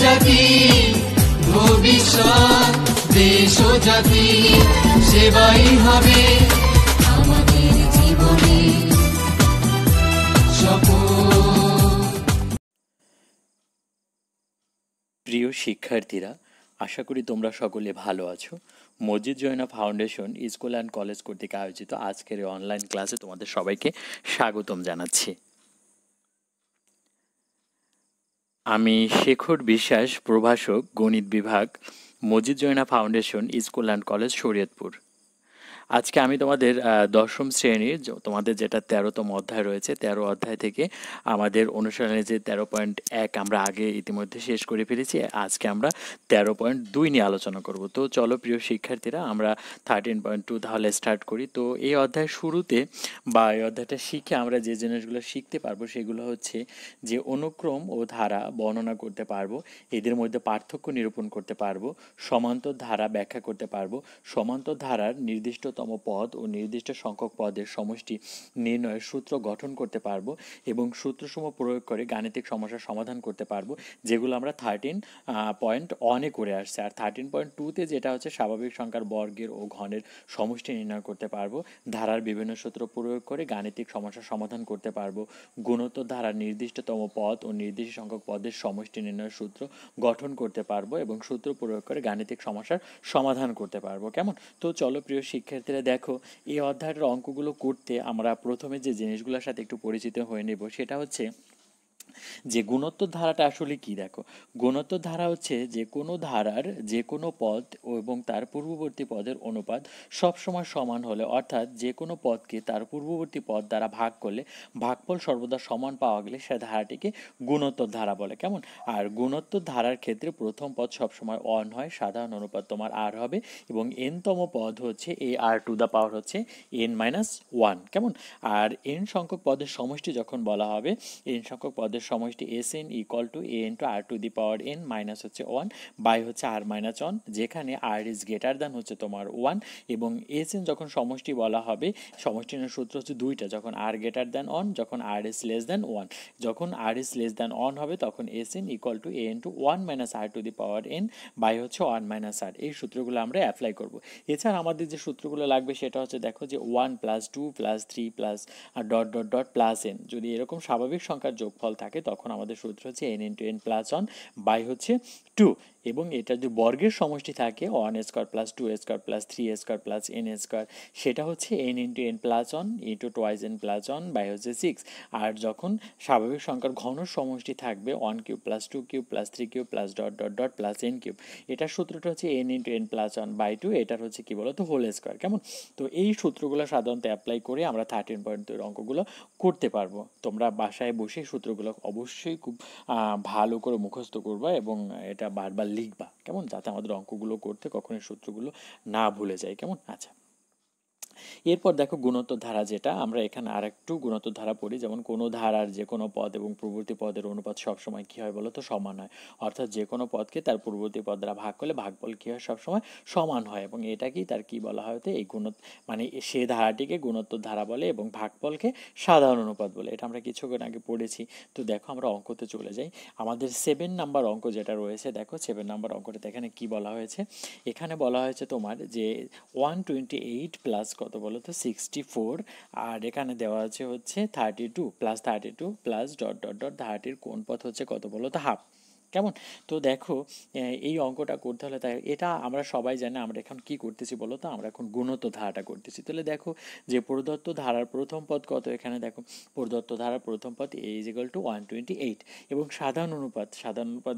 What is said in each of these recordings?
জাতি ভবিষ্যৎ দেশ ও জাতি সেবাই হবে আমাদের জীবনে প্রিয় শিক্ষার্থীরা, আশা করি তোমরা সকলে ভালো আছো। মসজিদ Jayna foundation school and college কর্তৃক আয়োজিত আজকের এই অনলাইন ক্লাসে তোমাদের সবাইকে স্বাগতম জানাচ্ছি। আমি শেখর বিশ্বাস, প্রভাষক, গণিত বিভাগ, Masjid Jayna foundation school and college, Shariatpur. আজকে আমি তোমাদের দশম শ্রেণীর তোমাদের যেটা 13তম অধ্যায় রয়েছে, 13 অধ্যায় থেকে আমাদের অনুশীলনের যে 13.1 আমরা আগে ইতিমধ্যে শেষ করে ফেলেছি। আজকে আমরা 13.2 নিয়ে আলোচনা করব। তো চলো প্রিয় শিক্ষার্থীরা, আমরা 13.2 তাহলে স্টার্ট করি। তো এই অধ্যায়ের শুরুতে বা এই অধ্যায়টা শিখে আমরা যে জিনিসগুলো শিখতে পারবো সেগুলো হচ্ছে যে অনুক্রম ও ধারা বর্ণনা করতে পারবো, এদের মধ্যে পার্থক্য নিরূপণ করতে পারবো, সমান্তর ধারা ব্যাখ্যা করতে পারবো, সমান্তর ধারার নির্দিষ্টতম পদ ও নির্দিষ্ট সংখ্যক পদের সমষ্টি নির্ণয়ের সূত্র গঠন করতে পারবো এবং সূত্রসমূহ প্রয়োগ করে গাণিতিক সমস্যার সমাধান করতে পারবো, যেগুলো আমরা 13.1 করে আসছে। আর 13.2তে যেটা হচ্ছে স্বাভাবিক সংখ্যার বর্গের ও ঘনের সমষ্টি নির্ণয় করতে পারবো, ধারার বিভিন্ন সূত্র প্রয়োগ করে গাণিতিক সমস্যার সমাধান করতে পারবো, গুণোত্তর ধারার নির্দিষ্টতম পদ ও নির্দিষ্ট সংখ্যক পদের সমষ্টি নির্ণয়ের সূত্র গঠন করতে পারবো এবং সূত্র প্রয়োগ করে গাণিতিক সমস্যার সমাধান করতে পারবো। কেমন? তো চলো প্রিয় শিক্ষার্থীরা, দেখো এই অধ্যায়ের অঙ্কগুলো করতে আমরা প্রথমে যে জিনিসগুলোর সাথে একটু পরিচিত হয়ে নেব, সেটা হচ্ছে যে গুণোত্তর ধারাটা আসলে কি। দেখো, গুণোত্তর ধারা হচ্ছে যে কোনো ধারার যে কোনো পদ এবং তার পূর্ববর্তী পদের অনুপাত সবসময় সমান হলে, অর্থাৎ যে কোনো পদকে তার পূর্ববর্তী পদ দ্বারা ভাগ করলে ভাগফল সর্বদা সমান পাওয়া গেলে সে ধারাটিকে গুণোত্তর ধারা বলে। কেমন? আর গুণোত্তর ধারার ক্ষেত্রে প্রথম পদ সবসময় 1 হয়, সাধারণ অনুপাত তোমার আর হবে এবং n-তম পদ হচ্ছে ar⁴ হচ্ছে n-1। কেমন? আর n সংখ্যক পদের সমষ্টি যখন বলা হবে, n সংখ্যক পদের সমষ্টি Sn = a * r⁴n মাইনাস হচ্ছে 1 বাই হচ্ছে r-1, যেখানে r ইজ গ্রেটার দ্যান হচ্ছে তোমার 1 এবং Sn যখন সমষ্টি বলা হবে, সমষ্টির সূত্র হচ্ছে দুইটা, যখন r গ্রেটার দ্যান 1, যখন r ইজ লেস দ্যান 1। যখন r ইজ লেস দ্যান 1 হবে তখন Sn = a * 1 - r⁴n বাই হচ্ছে 1 - r। এই সূত্রগুলো আমরা অ্যাপ্লাই করব। এছাড়া আমাদের যে সূত্রগুলো লাগবে সেটা হচ্ছে, দেখো যে 1 + 2 + 3 + n। যদি এরকম স্বাভাবিক সংখ্যার যোগফল থাকে তখন আমাদের সূত্র হচ্ছে n × n + 1 বাই হচ্ছে 2 এবং এটা যদি বর্গের সমষ্টি থাকে 1² + 2² + 3² + n², সেটা হচ্ছে n × n + 1 × 2n + 1 বাই হচ্ছে 6। আর যখন স্বাভাবিক সংখ্যার ঘন সমষ্টি থাকবে 1³ + 2³ + 3³ + n³, এটার সূত্রটা হচ্ছে n × n + 1 বাই 2, এটার হচ্ছে কি বলতো হোল স্কয়ার। কেমন? তো এই সূত্রগুলো সাধারণত অ্যাপ্লাই করে আমরা 13.2 এর অঙ্কগুলো করতে পারবো। তোমরা বাসায় বসে সূত্রগুলো অবশ্যই খুব ভালো করে মুখস্থ করবা এবং এটা বারবার লিখবা। কেমন? যাতে আমাদের অঙ্কগুলো করতে কখনোই সূত্রগুলো না ভুলে যায়। কেমন? আচ্ছা, এরপর দেখো গুণোত্তর ধারা, যেটা আমরা এখানে আর একটু গুণোত্তর ধারা পড়ি। যেমন কোনো ধারার যে কোনো পদ এবং পূর্ববর্তী পদের অনুপাত সবসময় কী হয় বলো তো? সমান হয়। অর্থাৎ যে কোনো পদকে তার পূর্ববর্তী পদ দ্বারা ভাগ করলে ভাগফল কী হয়? সবসময় সমান হয় এবং এটাকেই তার কি বলা হয়? এই মানে সে ধারাটিকে গুণোত্তর ধারা বলে এবং ভাগফলকে সাধারণ অনুপাত বলে। এটা আমরা কিছুক্ষণ আগে পড়েছি। তো দেখো আমরা অঙ্কতে চলে যাই। আমাদের 7 নাম্বার অঙ্ক যেটা রয়েছে, দেখো 7 নাম্বার অঙ্কটাতে এখানে কি বলা হয়েছে? এখানে বলা হয়েছে তোমার যে 128 প্লাস কত বলো তো? 64। আর এখানে দেওয়া আছে হচ্ছে 32 প্লাস ধারাটির কোণ পথ হচ্ছে কত বলো তো? হাফ। কেমন? তো দেখো এই অঙ্কটা করতে হলে তাই এটা আমরা সবাই জানি। আমরা এখন কি করতেছি বলো তো? আমরা এখন গুণোত্তর ধারাটা করতেছি। তাহলে দেখো যে প্রদত্ত ধারার প্রথম পদ কত? এখানে দেখো প্রদত্ত ধারার প্রথম পদ a = 128 এবং সাধারণ অনুপাত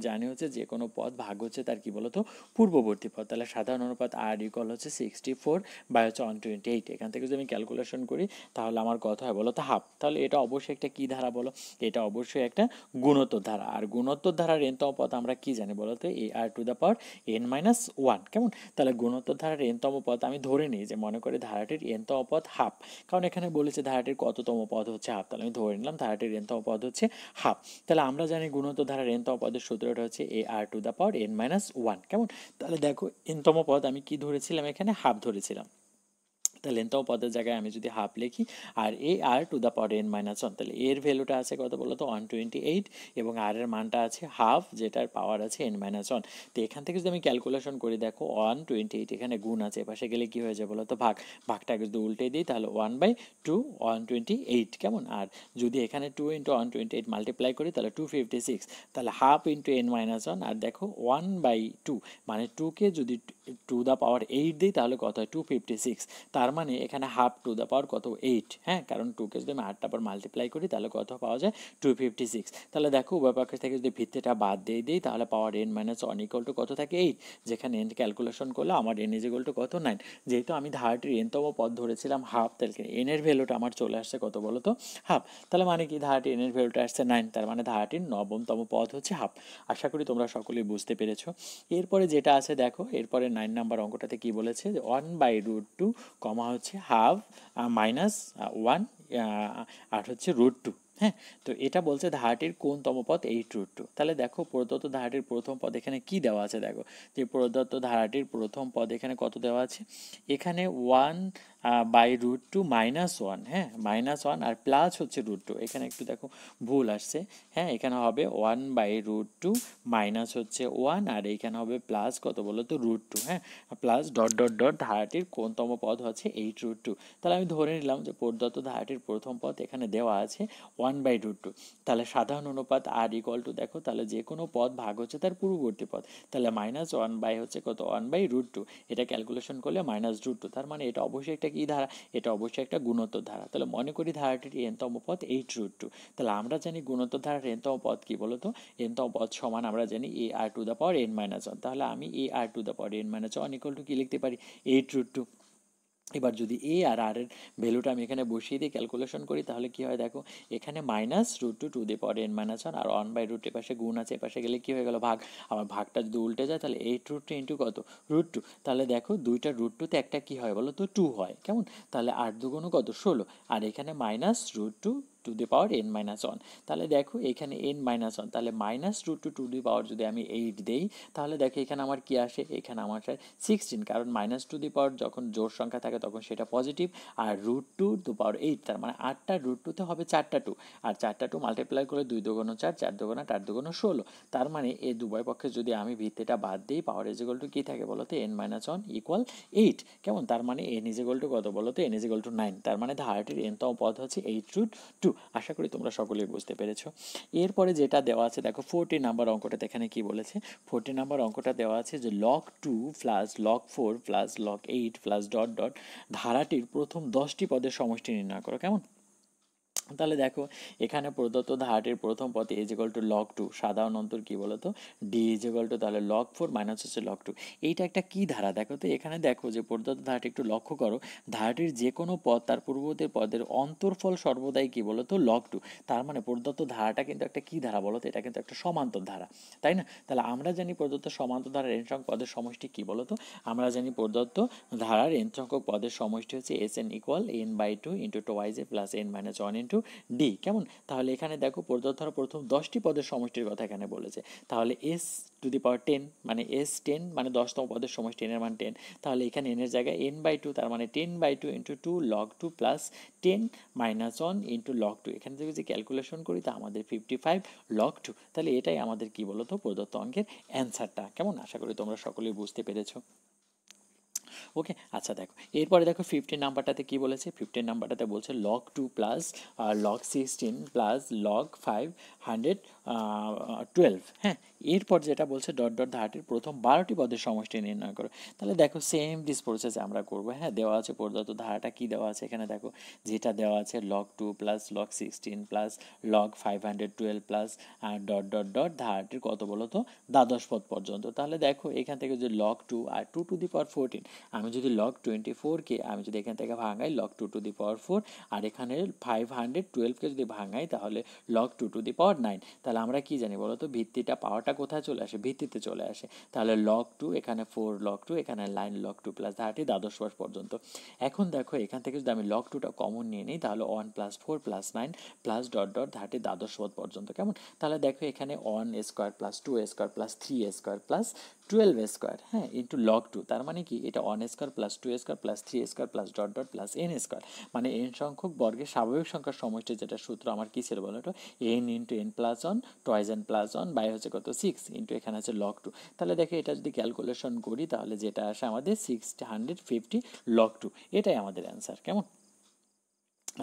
জানি হচ্ছে যে কোনো পদ ভাগ হচ্ছে তার কি বলো তো? পূর্ববর্তী পদ। তাহলে সাধারণ অনুপাত r = হচ্ছে 64 বাই হচ্ছে 128। এখান থেকে যদি আমি ক্যালকুলেশন করি তাহলে আমার কত হয় বলো তো? হাফ। তাহলে এটা অবশ্যই একটা কি ধারা বলো? এটা অবশ্যই একটা গুণোত্তর ধারা। আর গুণোত্তর ধারার n-তম পদ আমরা কি জানি বলো তো? ar⁴n-1। কেমন? তাহলে গুণোত্তর ধারার n-তম পদ আমি ধরে নিই যে মনে করে ধারাটির n-তম পদ হাফ, কারণ এখানে বলেছে ধারাটির কততম পদ হচ্ছে হাফ। তাহলে আমি ধরে নিলাম ধারাটির n-তম পদ হচ্ছে হাফ। তাহলে আমরা জানি গুণোত্তর ধারার n-তম পদের সূত্রটা হচ্ছে ar⁴n-1। কেমন? তাহলে দেখো n-তম পদ আমি কি ধরেছিলাম? এখানে হাফ ধরেছিলাম। তা লেন্থ অফ পদের জায়গায় আমি যদি হাফ লিখি আর a r to the power n minus one, তাহলে এর ভ্যালুটা আছে কত বলো তো 128 এবং আর এর মানটা আছে হাফ, যেটার পাওয়ার আছে এন মাইনাস ওয়ান। তো এখান থেকে যদি আমি ক্যালকুলেশন করি দেখো 128 এখানে গুণ আছে, এপাশে গেলে কি হয়ে যায় বলো তো ভাগ, ভাগটাকে যদি উল্টে দিই তাহলে 1/2 128 কেমন, আর যদি এখানে 2 ইন্টু 128 মাল্টিপ্লাই করি তাহলে 256, তাহলে half into n minus one, আর দেখো 1/2 মানে 2কে যদি টু দ্য পাওয়ার 8 দিই তাহলে কত হয় 256, তার মানে এখানে হাফ টু দ্য পাওয়ার কত 8, হ্যাঁ কারণ 2কে যদি আমি 8টা পর মাল্টিপ্লাই করি তাহলে কত পাওয়া যায় 256। তাহলে দেখো উভয় পক্ষ থেকে যদি ভিত্তিটা বাদ দিয়ে দিই তাহলে power n minus one equal to কত থাকে 8, যেখানে এন ক্যালকুলেশন করলে আমার এন ইজ ইকুয়াল টু কত 9, যেহেতু আমি ধারাটির এনতম পদ ধরেছিলাম হাফ, তাহলে এন এর ভ্যালুটা আমার চলে আসছে কত বলো তো হাফ, তাহলে মানে কি ধারাটির এন এর ভ্যালুটা আসছে 9, তার মানে ধারাটির নবমতম পদ হচ্ছে হাফ। আশা করি তোমরা সকলেই বুঝতে পেরেছো। এরপরে যেটা আছে দেখো, এরপরে 9 নাম্বার অঙ্কটাতে কি বলেছে যে 1/√2 কমা হচ্ছে হাফ মাইনাস 1 আর হচ্ছে √2, হ্যাঁ তো এটা বলছে ধারাটির কোনতম পদ 8√2। তাহলে দেখো প্রদত্ত ধারাটির প্রথম পদ এখানে কি দেওয়া আছে, দেখো যে প্রদত্ত ধারাটির প্রথম পদ এখানে কত দেওয়া আছে, এখানে 1/√2 -1, হ্যাঁ -1 আর প্লাস হচ্ছে √2, এখানে একটু দেখো ভুল আসছে, হ্যাঁ এখানে হবে 1/√2 মাইনাস হচ্ছে 1 আর এইখানে হবে প্লাস কত বলো তো √2, হ্যাঁ প্লাস ডট ডট ডট ধারাটির কোনতম পদ হচ্ছে 8√2। তাহলে আমি ধরে নিলাম যে প্রদত্ত ধারাটির প্রথম পদ এখানে দেওয়া আছে 1/√2, তাহলে সাধারণ অনুপাত আর ইকুয়াল টু দেখো তাহলে যে কোনো পদ ভাগ হচ্ছে তার পূর্ববর্তী পদ, তাহলে -1 বাই হচ্ছে কত 1/√2, এটা ক্যালকুলেশন করলে -√2, তার মানে এটা অবশ্যই একটা কি ধারা, এটা অবশ্যই একটা গুণোত্তর ধারা। তাহলে মনে করি ধারাটির এনতম পদ 8√2, তাহলে আমরা জানি গুণোত্তর ধারার এনতম পদ কি বলতো, এনতম পদ সমান আমরা জানি a r to the power n minus one, তাহলে আমি a r to the power n minus one equal to কি লিখতে পারি 8√2। এবার যদি এ আর আর এর ভ্যালুটা আমি এখানে বসিয়ে দিয়ে ক্যালকুলেশন করি তাহলে কি হয় দেখো, এখানে -√2 টু দি পাওয়ার n - 1 আর 1/√2 এপাশে গুণ আছে, এপাশে গেলে কি হয়ে গেল ভাগ, আবার ভাগটা যদি উল্টে যায় তাহলে 8√2 ইন্টু কত √2, তাহলে দেখো দুইটা √2 একটা কি হয় বলো তো 2 হয়, কেমন, তাহলে 8 দুগুণ কত 16, আর এখানে -√2 টু দি পাওয়ার n - 1, তাহলে দেখো এখানে n - 1, তাহলে -√2 টু দি পাওয়ার যদি আমি 8 দেই তাহলে দেখো এখানে আমার কি আসে, এখানে আমার 16, কারণ -2 দি পাওয়ার যখন জোড় সংখ্যা থাকে তখন সেটা পজিটিভ, আর √2 টু পাওয়ার 8, তার মানে 8টা √2 তে হবে 4টা 2, আর 4টা 2 মাল্টিপ্লাই করলে 2 দুগুণ 4, 4 দুগুণ 8, 8 দুগুণ 16, তার মানে এই দুভয় পক্ষে যদি আমি ভিত্তিটা বাদ দিই পাওয়ার ইজ ইকুয়াল টু কি থাকে বলো তো n - 1 ইকুয়াল 8, কেমন, তার মানে n ইজ ইকুয়াল টু কত বলো তো n ইজ ইকুয়াল টু 9, তার মানে ধারাটির nতম পদ হচ্ছে 8√2। আশা করি তোমরা সকলেই বুঝতে পেরেছো। এরপরে যেটা দেওয়া আছে দেখো 40 নাম্বার অঙ্কটাতে এখানে কি বলেছে, 40 নাম্বার অঙ্কটা দেওয়া আছে যে log2 plus log4 plus log8 plus dot dot ধারাটির প্রথম 10টি পদের সমষ্টি নির্ণয় করো, কেমন। তাহলে দেখো এখানে প্রদত্ত ধারাটির প্রথম পদ ইজ ইকুয়াল টু log2, সাধারণ অন্তর কি বলতো ডি ইজ ইকুয়াল টু তাহলে log4 মাইনাস হচ্ছে log2, এইটা একটা কি ধারা দেখো তো, এখানে দেখো যে প্রদত্ত ধারাটি একটু লক্ষ্য করো, ধারাটির যে কোনো পদ তার পূর্ববর্তী পদের অন্তর্ফল সর্বদাই কি বলতো log2, তার মানে প্রদত্ত ধারাটা কিন্তু একটা কি ধারা বলতো, এটা কিন্তু একটা সমান্তর ধারা, তাই না। তাহলে আমরা জানি প্রদত্ত সমান্তর ধারার n সংখ্যক পদের সমষ্টি কি বলতো, আমরা জানি প্রদত্ত ধারার n সংখ্যক পদের সমষ্টি হচ্ছে Sn equal n/2 into twice এ প্লাস n - 1 ইন্টু ডি, কেমন। তাহলে এখানে দেখো প্রদত্ত ধারার প্রথম 10টি পদের সমষ্টির কথা এখানে বলেছে, তাহলে s টু দি পাওয়ার 10 মানে s10 মানে 10তম পদের সমষ্টি n এর মান 10, তাহলে এখানে n এর জায়গায় n/2, তার মানে 10/2 into 2 log2 plus 10 - 1 into log2, এখানে থেকে যদি ক্যালকুলেশন করি তা আমাদের 55 log2, তাহলে এটাই আমাদের কি বলতো প্রদত্ত অঙ্কের অ্যান্সারটা, কেমন। আশা করি তোমরা সকলেই বুঝতে পেরেছো। ওকে, আচ্ছা দেখো এরপরে দেখো 15 নাম্বারটাতে কি বলেছে, 15 নাম্বারটাতে বলছে log2 plus log16 plus log512, হ্যাঁ এরপর যেটা বলছে ডট ডট ধারাটির প্রথম 12টি পদের সমষ্টি নির্ণয় করো, তাহলে দেখো সেম দিস প্রসেস আমরা করবো, হ্যাঁ দেওয়া আছে প্রদত্ত ধারাটা কি দেওয়া আছে এখানে দেখো, যেটা দেওয়া আছে log2 plus log16 plus log512 plus dot dot dot ধারাটির কত বলো তো দ্বাদশ পদ পর্যন্ত, তাহলে দেখো এখান থেকে যদি log2 আর 2 টু দি পাওয়ার 14, আমি যদি log24কে আমি যদি এখান থেকে ভাঙাই log2 টু দি পাওয়ার 4, আর এখানে 512কে যদি ভাঙাই তাহলে log2 টু দি পাওয়ার 9, তাহলে আমরা কি জানি বলো তো ভিত্তিটা পাওয়ারটা কোথায় চলে আসে, ভিত্তিতে চলে আসে, তাহলে log2 এখানে 4 log2 এখানে 9 log2 প্লাস ধারাটি দ্বাদশ পদ পর্যন্ত। এখন দেখো এখান থেকে যদি আমি log2টা কমন নিয়ে নিই তাহলে 1 plus 4 plus 9 plus dot dot ধারাটি দ্বাদশ পদ পর্যন্ত, কেমন। তাহলে দেখো এখানে 1 square plus 2 square plus 3 square plus 12 square, হ্যাঁ ইন্টু log2, তার মানে কি এটা one square plus two square plus three square plus dot dot plus n square, মানে এন সংখ্যক বর্গের স্বাভাবিক সংখ্যার সমষ্টি যেটা সূত্র আমার কী ছিল বলো তো, n into n plus one twice n plus one by হচ্ছে কত 6 ইন্টু এখানে আছে লগ 2। তাহলে দেখো এটা যদি ক্যালকুলেশন করি তাহলে যেটা আসে আমাদের 650 লগ 2, এটাই আমাদের অ্যান্সার। কেমন?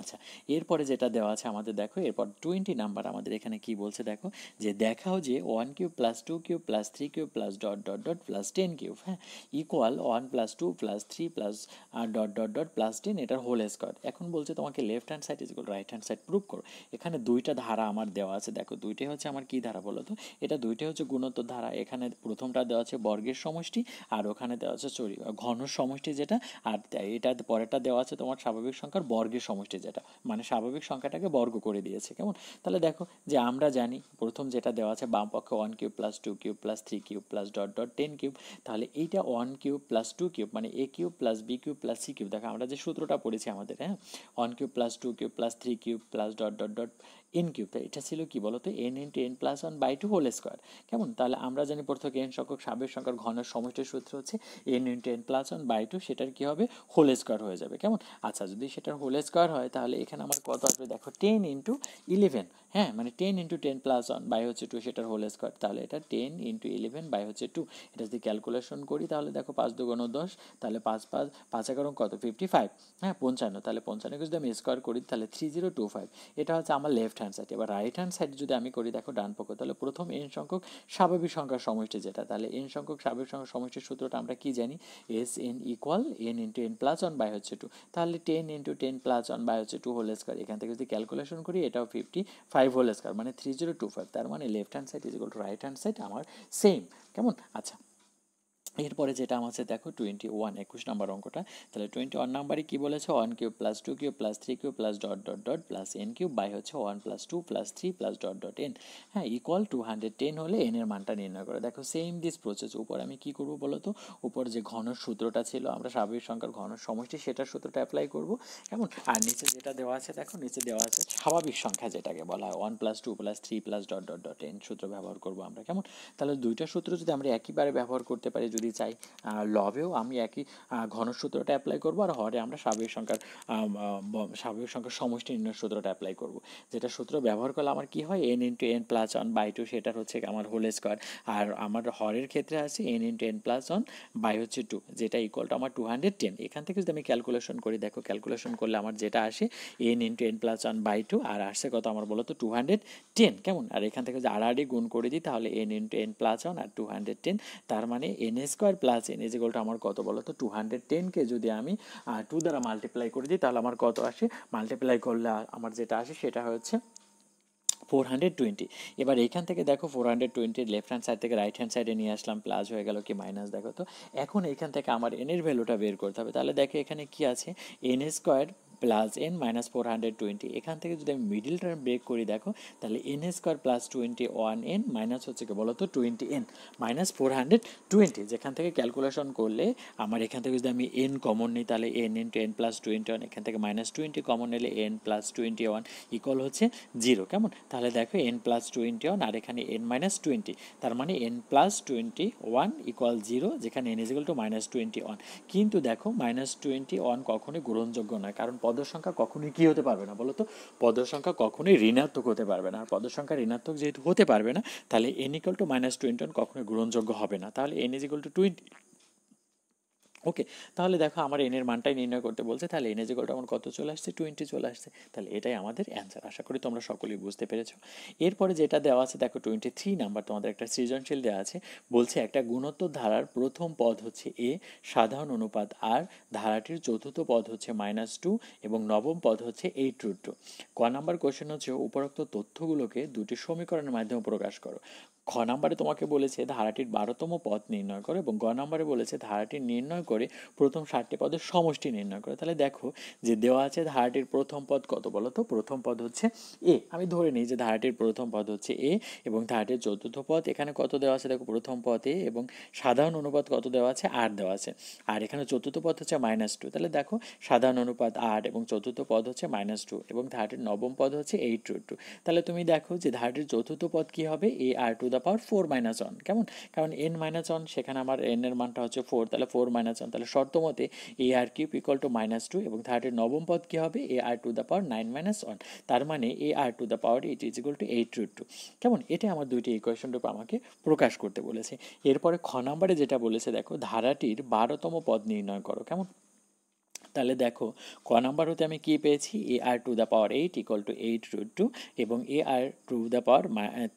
আচ্ছা, এরপরে যেটা দেওয়া আছে আমাদের দেখো, এরপর 20 নাম্বার আমাদের এখানে কি বলছে দেখো, যে দেখাও যে 1 cube plus 2 cube plus 3 cube plus dot dot dot plus 10 cube, হ্যাঁ, equal 1 plus 2 plus 3 plus dot dot dot plus 10 এটার হোল স্কোয়ার। এখন বলছে তোমাকে left hand side is equal right hand side prove করো। এখানে দুইটা ধারা আমার দেওয়া আছে, দেখো দুইটাই হচ্ছে আমার কি ধারা বলো তো, এটা দুইটাই হচ্ছে গুণোত্তর ধারা। এখানে প্রথমটা দেওয়া আছে বর্গের সমষ্টি, আর ওখানে দেওয়া আছে ঘন সমষ্টি যেটা, আর এটা পরেরটা দেওয়া আছে তোমার স্বাভাবিক সংখ্যার বর্গের সমষ্টি যেটা, মানে স্বাভাবিক সংখ্যাটাকে বর্গ করে দিয়েছে। কেমন? তাহলে দেখো যে আমরা জানি প্রথম যেটা দেওয়া আছে বাম পক্ষে 1 cube plus 2 cube plus 3 cube plus dot dot 10 cube, তাহলে এইটা 1 কিউব প্লাস 2 কিউব মানে a cube plus b cube plus c cube. দেখো আমরা যে সূত্রটা পড়েছি আমাদের, হ্যাঁ, 1 cube plus 2 cube plus 3 cube plus dot dot dot n cube, এটা ছিল কি বলতো, n into n plus one by two whole square. কেমন? তাহলে আমরা জানি প্রথমে এন সংখ্যক স্বাভাবিক সংখ্যার ঘনের সমষ্টির সূত্র হচ্ছে n into n plus one by two, সেটার কি হবে, হোল স্কোয়ার হয়ে যাবে। কেমন? আচ্ছা, যদি সেটার হোল স্কোয়ার হয় তাহলে এখানে আমার কত আসবে দেখো, 10 ইন্টু 11, হ্যাঁ, মানে 10 ইন্টু 10 প্লাস ওয়ান বাই হচ্ছে 2, সেটার হোল স্কোয়ার। তাহলে এটা 10 ইন্টু 11 বাই হচ্ছে 2, এটা যদি ক্যালকুলেশন করি তাহলে দেখো 5 দুগুণ 10, তাহলে 5 এগারো কত 55, হ্যাঁ 55, তাহলে 55 যদি আমি স্কোয়ার করি তাহলে 3025, এটা হচ্ছে আমার লেফট হ্যান্ড সাইড। এবার রাইট হ্যান্ড সাইড যদি আমি করি দেখো ডান পক্ষ, তাহলে প্রথম এন সংখ্যক স্বাভাবিক সংখ্যার সমষ্টি যেটা, তাহলে এন সংখ্যক স্বাভাবিক সংখ্যার সমষ্টির সূত্রটা আমরা কি জানি, S n equal n into n plus one by হচ্ছে 2, তাহলে 10 ইন্টু 10 প্লাস ওয়ান বাই হচ্ছে 2 হোল স্কোয়ার। এখান থেকে যদি ক্যালকুলেশন করি এটাও 55 হোল স্কোয়ার মানে 3025, তার মানে left hand side is equal two right hand side আমার সেম। কেমন? আচ্ছা, এরপরে যেটা আমার আছে দেখো 21 নাম্বার অঙ্কটা, তাহলে 21 নাম্বারে কি বলেছে, 1 cube plus 2 cube plus 3 cube plus dot dot dot plus n cube by হচ্ছে 1 plus 2 plus 3 plus dot dot n, হ্যাঁ, ইকুয়াল 210 হলে এন এর মানটা নির্ণয় করে। দেখো সেম দিস প্রসেস, উপর আমি কি করবো বলো তো, উপর যে ঘন সূত্রটা ছিল আমরা স্বাভাবিক সংখ্যার ঘন সমষ্টি সেটার সূত্রটা অ্যাপ্লাই করবো। কেমন? আর নিচে যেটা দেওয়া আছে দেখো, নিচে দেওয়া আছে স্বাভাবিক সংখ্যা যেটাকে বলা হয় 1 plus 2 plus 3 plus dot dot dot N সূত্র ব্যবহার করবো আমরা। কেমন? তাহলে দুইটা সূত্র যদি আমরা একইবারে ব্যবহার করতে পারি, যদি চাই লবেও আমি একই ঘনসূত্রটা অ্যাপ্লাই করব, আর হরে আমরা স্বাভাবিক সংখ্যার সমষ্টি নির্ণয় সূত্রটা অ্যাপ্লাই করব। যেটা সূত্র ব্যবহার করলে আমার কি হয়, n into n plus one by two, সেটার হচ্ছে আমার হোল স্কোয়ার, আর আমার হরের ক্ষেত্রে আছে n into n plus one by হচ্ছে 2, যেটা ইকুয়াল টু আমার 210। এখান থেকে যদি আমি ক্যালকুলেশন করি দেখো, ক্যালকুলেশন করলে আমার যেটা আসে n into n plus one by two, আর আসছে কত আমার বলো তো 210। কেমন? আর এখান থেকে যদি আড়াআড়ি গুণ করে দিই তাহলে n into n plus one আর 210, তার মানে n square plus n is equal to আমার কত বলো তো 210কে যদি আমি 2 দ্বারা মাল্টিপ্লাই করে দিই তাহলে আমার কত আসে, মাল্টিপ্লাই করলে আমার যেটা আসে সেটা হচ্ছে 420। এবার এখান থেকে দেখো 420 লেফট হ্যান্ড সাইড থেকে রাইট হ্যান্ড সাইডে নিয়ে আসলাম, প্লাস হয়ে গেল কি মাইনাস। দেখো তো এখন এখান থেকে আমার এন এর ভ্যালুটা বের করতে হবে। তাহলে দেখো এখানে কি আছে, N square plus N minus 420, এখান থেকে যদি আমি মিডিল টার্ম ব্রেক করি দেখো, তাহলে N square plus 21 N minus হচ্ছে কি বলো তো 20 এন মাইনাস 420, যেখান থেকে ক্যালকুলেশন করলে আমার এখান থেকে যদি আমি এন কমন নিই তাহলে এন ইন্টু এন প্লাস 21, এখান থেকে মাইনাস 20 কমন নিলে এন প্লাস 21 ইকুয়াল হচ্ছে 0। কেমন? তাহলে দেখো এন প্লাস 21 আর এখানে এন মাইনাস 20, তার মানে এন প্লাস 21 ইকুয়াল 0, যেখানে N is equal two minus 21। কিন্তু দেখো মাইনাস 21 কখনোই গ্রহণযোগ্য নয়, কারণ পদ সংখ্যা কখনোই কি হতে পারবে না বলো তো, পদ সংখ্যা কখনোই ঋণাত্মক হতে পারবে না। আর পদ সংখ্যা ঋণাত্মক যেহেতু হতে পারবে না, তাহলে এন ইকুয়াল টু মাইনাস 21 কখনোই গ্রহণযোগ্য হবে না। তাহলে এন ইজ ইকুয়াল টু 20। ওকে, তাহলে দেখো আমার এন এর মানটাই নির্ণয় করতে বলছে, তাহলে এন ইজ ইকুয়াল টু আমার কত চলে আসছে, 20 চলে আসছে। তাহলে এটাই আমাদের অ্যান্সার। আশা করি তোমরা সকলেই বুঝতে পেরেছো। এরপরে যেটা দেওয়া আছে দেখো 23 নাম্বার, তোমাদের একটা সৃজনশীল দেওয়া আছে, বলছে একটা গুণোত্তর ধারার প্রথম পদ হচ্ছে এ সাধারণ অনুপাত আর, ধারাটির চতুর্থ পদ হচ্ছে -2 এবং নবম পদ হচ্ছে 8√2। ক নাম্বার কোশ্চেন হচ্ছে উপরোক্ত তথ্যগুলোকে দুটি সমীকরণের মাধ্যমে প্রকাশ করো। খ নাম্বারে তোমাকে বলেছে ধারাটির 12তম পদ নির্ণয় করো, এবং গ নাম্বারে বলেছে ধারাটি নির্ণয় করে প্রথম 7টি পদের সমষ্টি নির্ণয় করে। তাহলে দেখো যে দেওয়া আছে ধারাটির প্রথম পদ কত বলো তো, প্রথম পদ হচ্ছে এ। আমি ধরে নিই যে ধারাটির প্রথম পদ হচ্ছে এ, এবং ধারাটির চতুর্থ পদ এখানে কত দেওয়া আছে দেখো, প্রথম পদ এ, এবং সাধারণ অনুপাত কত দেওয়া আছে, 8 দেওয়া আছে, আর এখানে চতুর্থ পদ হচ্ছে -2। তাহলে দেখো সাধারণ অনুপাত 8 এবং চতুর্থ পদ হচ্ছে -2, এবং ধারাটির নবম পদ হচ্ছে 8√2। তাহলে তুমি দেখো যে ধারাটির চতুর্থ পদ কি হবে, a r to the the power 4 minus 1, কেমন? কারণ n মাইনাস 1 সেখানে আমার n এর মানটা হচ্ছে 4, তাহলে 4 মাইনাস 1, তাহলে শর্ত মতে a r cube equal to -2 এবং 30 নবম পদ কী হবে? A r to the power 9 minus 1, তার মানে a r to the power it is equal to 8√2, কেমন? এটা আমার দুইটি ইকুয়েশন রূপে আমাকে প্রকাশ করতে বলেছে। এরপরে খ নাম্বারে যেটা বলেছে দেখো, ধারাটির 12তম পদ নির্ণয় করো, কেমন? তাহলে দেখো ক নাম্বার হতে আমি কি পেয়েছি? A r to the power 8 equal to 8√2 এবং a r to the power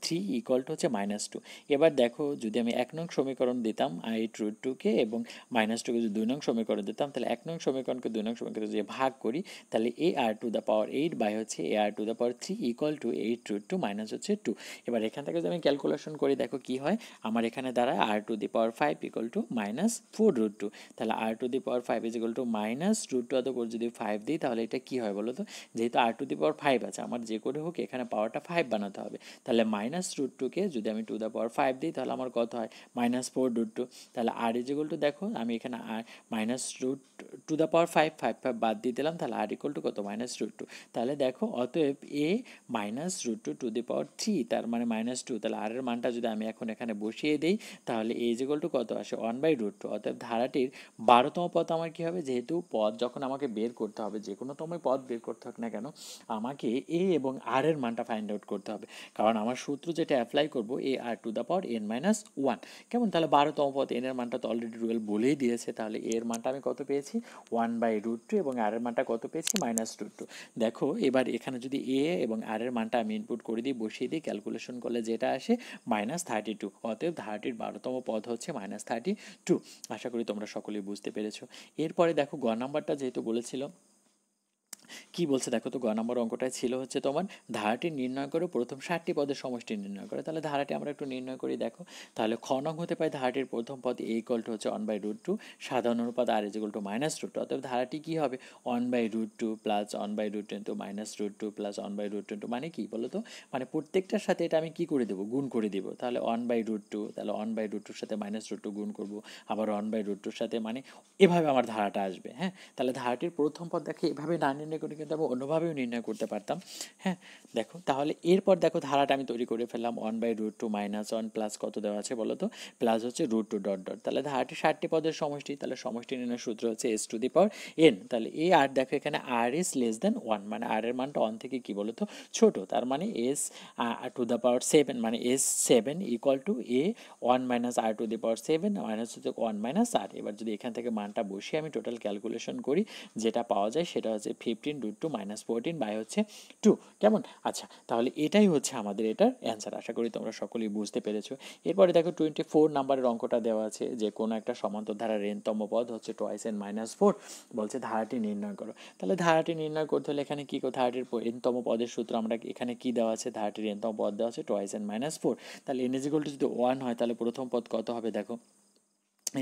3 equal to হচ্ছে -2। এবার দেখো যদি আমি 1 নং সমীকরণ দিতাম 8√2কে এবং -2কে যদি 2 নং সমীকরণ দিতাম, তাহলে 1 নং সমীকরণকে 2 নং সমীকরণে যদি ভাগ করি, তাহলে a r to the power 8 by হচ্ছে a r to the power 3 equal to 8√2 minus হচ্ছে 2। এবার এখান থেকে যদি আমি ক্যালকুলেশন করি, দেখো কি হয়, আমার এখানে দাঁড়ায় r to the power 5 equal to -4√2, তাহলে r to the power 5 is equal to -√2 অত করে যদি 5 দিই, তাহলে এটা কি হয় বলো তো? যেহেতু আর টু দি পাওয়ার 5 আছে, আমার যে করে হোক এখানে পাওয়ারটা 5 বানাতে হবে, তাহলে -√2কে যদি আমি টু দ্য পাওয়ার 5 দিই, তাহলে আমার কত হয়? -4√2। তাহলে আর ইজ ইকুয়াল টু, দেখো আমি এখানে আর -টু দ্য পাওয়ার 5 বাদ দিয়ে দিলাম, তাহলে আর ইকুয়াল টু কত? -√2। তাহলে দেখো অতএব এ -√2 টু দি পাওয়ার 3, তার মানে -2, তাহলে আর এর মানটা যদি আমি এখন এখানে বসিয়ে দিই, তাহলে এ ইজ ইকুয়াল টু কত আসে? 1/√2। অতএব ধারাটির 12তম পদ আমার কি হবে? যেহেতু পদ যখন আমাকে বের করতে হবে, যে কোনো তুমি পদ বের করতে হোক না কেন, আমাকে এ এবং আর এর মানটা ফাইন্ড আউট করতে হবে, কারণ আমার সূত্র যেটা অ্যাপ্লাই করব এ r to the power n-1, কেমন? তাহলে 12তম পদ এন এর মানটা তো অলরেডি রুয়েল বলেই দিয়েছে, তাহলে এর মানটা আমি কত পেয়েছি? 1/√2 এবং আর এর মানটা কত পেয়েছি? -√2। দেখো এবার এখানে যদি এ এবং আর এর মানটা আমি ইনপুট করে দিই, বসিয়ে দিই, ক্যালকুলেশন করলে যেটা আসে -32। অতএব ধারাটির 12তম পদ হচ্ছে -32। আশা করি তোমরা সকলেই বুঝতে পেরেছো। এরপরে দেখো গ নাম্বারটা যেহেতু বলেছিল, কি বলছে দেখো তো, গ নম্বর অঙ্কটায় ছিল হচ্ছে তোমার ধারাটি নির্ণয় করে প্রথম 60টি পদের সমষ্টি নির্ণয় করে। তাহলে ধারাটি আমরা একটু নির্ণয় করি। দেখো তাহলে খ নং হতে পাই ধারাটির প্রথম পদ এ ইকুয়াল টু হচ্ছে 1/√2, সাধারণ অনুপাত আর ইজ ইকুয়াল টু -√2। অতএব ধারাটি কি হবে? 1/√2 প্লাস 1/√2 ইন্টু -√2 প্লাস 1/√2 ইন্টু, মানে কি বলো তো? মানে প্রত্যেকটার সাথে এটা আমি কি করে দেবো? গুণ করে দেবো। তাহলে 1/√2, তাহলে 1/√2 সাথে -√2 গুণ করবো, আবার 1/√2 সাথে, মানে এভাবে আমার ধারাটা আসবে। হ্যাঁ, তাহলে ধারাটির প্রথম পদ দেখে এভাবে না নির্ণয় করে কিন্তু আমি অন্যভাবেও নির্ণয় করতে পারতাম। হ্যাঁ, দেখো তাহলে এরপর দেখো ধারাটা আমি তৈরি করে ফেললাম। 1/√2 -1 প্লাস কত দেওয়া আছে বলো তো? প্লাস হচ্ছে √2 ডট ডট। তাহলে ধারাটি 60টি পদের সমষ্টি, তাহলে সমষ্টি নির্ণয় সূত্র হচ্ছে s two the power n। তাহলে এই আর দেখো এখানে আর ইজ লেস দেন 1, মানে আর এর মানটা 1 থেকে কি বলো তো ছোট, তার মানে s টু দ্য পাওয়ার 7, মানে s7 equal to a 1 minus r to the power 7 minus হচ্ছে 1 মাইনাস আর। এবার যদি এখান থেকে মানটা বসিয়ে আমি টোটাল ক্যালকুলেশন করি, যেটা পাওয়া যায় সেটা হচ্ছে 15√2 - 14 বাই হচ্ছে 2, কেমন? আচ্ছা, তাহলে এটাই হচ্ছে আমাদের এটার অ্যান্সার। আশা করি তোমরা সকলেই বুঝতে পেরেছো। এরপরে দেখো 24 নাম্বারের অঙ্কটা দেওয়া আছে যে কোনো একটা সমান্তর ধারার n-তম পদ হচ্ছে টয়েস n - 4, বলছে ধারাটি নির্ণয় করো। তাহলে ধারাটি নির্ণয় করতে হলে এখানে কি ধারাটির n-তম পদের সূত্র আমরা এখানে কি দেওয়া আছে? ধারাটির n-তম পদ দেওয়া আছে টয়েস n - 4। তাহলে n ইজ ইকুয়াল টু যদি 1 হয়, তাহলে প্রথম পদ কত হবে? দেখো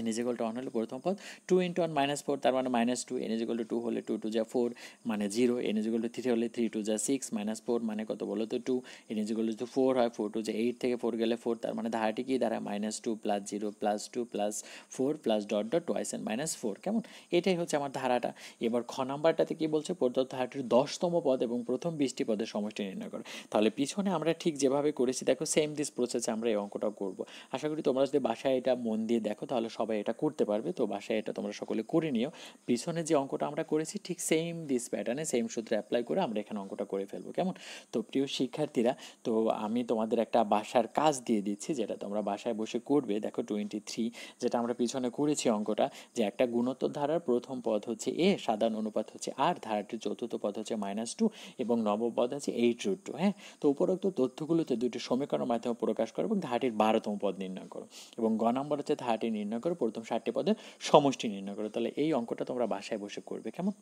n ইজ ইকুয়াল টু 1 হলে প্রথম পদ 2 × 1 - 4, তার মানে -2। n ইজ ইকুয়াল টু 2 হলে 2 2 যা 4, মানে 0। n ইজ ইকুয়াল টু 3 হলে 3 2 যা 6 -4, মানে কত বলো তো 2। n ইজ ইকুয়াল টু 4 হয়, 4 2 যা 8, থেকে 4 গেলে 4, তার মানে ধারাটি কি দাঁড়ায়? -2 plus 0 plus 2 plus 4 plus dot dot টয়েস n - 4, কেমন? এটাই হচ্ছে আমার ধারাটা। এবার খ নাম্বারটাতে কি বলছে? প্রদত্ত ধারাটির 10তম পদ এবং প্রথম 20টি পদের সমষ্টি নির্ণয় করো। তাহলে পিছনে আমরা ঠিক যেভাবে করেছি দেখো, সেম দিস প্রসেসে আমরা এই অঙ্কটাও করবো। আশা করি তোমরা যদি বাসায় এটা মন দিয়ে দেখো, তাহলে সবাই এটা করতে পারবে। তো বাসায় এটা তোমরা সকলে করে নিও। পিছনে যে অঙ্কটা আমরা করেছি ঠিক সেম দিস প্যাটার্নে, সেম সূত্রে অ্যাপ্লাই করে আমরা এখানে অঙ্কটা করে ফেলবো, কেমন? তো প্রিয় শিক্ষার্থীরা, তো আমি তোমাদের একটা বাসার কাজ দিয়ে দিচ্ছি, যেটা তোমরা বাসায় বসে করবে। দেখো 23, যেটা আমরা পিছনে করেছি অঙ্কটা, যে একটা গুণোত্তর ধারার প্রথম পদ হচ্ছে এ, সাধারণ অনুপাত হচ্ছে আর, ধারাটির চতুর্থ পদ হচ্ছে -2 এবং নবম পদ হচ্ছে 8√2। হ্যাঁ, তো উপরোক্ত তথ্যগুলোতে দুটি সমীকরণের মাধ্যমে প্রকাশ করো এবং ধারাটির 12তম পদ নির্ণয় করো। এবং গ নম্বর হচ্ছে ধারাটি নির্ণয় করো প্রথম 60টি পদের সমষ্টি নির্ণয় করো। তাহলে এই অঙ্কটা তোমরা বাসায় বসে করবে, কেমন?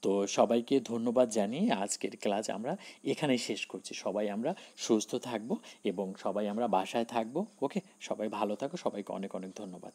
তো সবাইকে ধন্যবাদ জানিয়ে আজকের ক্লাস আমরা এখানেই শেষ করছি। সবাই আমরা সুস্থ থাকবো এবং সবাই আমরা বাসায় থাকবো। ওকে, সবাই ভালো থাকো, সবাইকে অনেক অনেক ধন্যবাদ।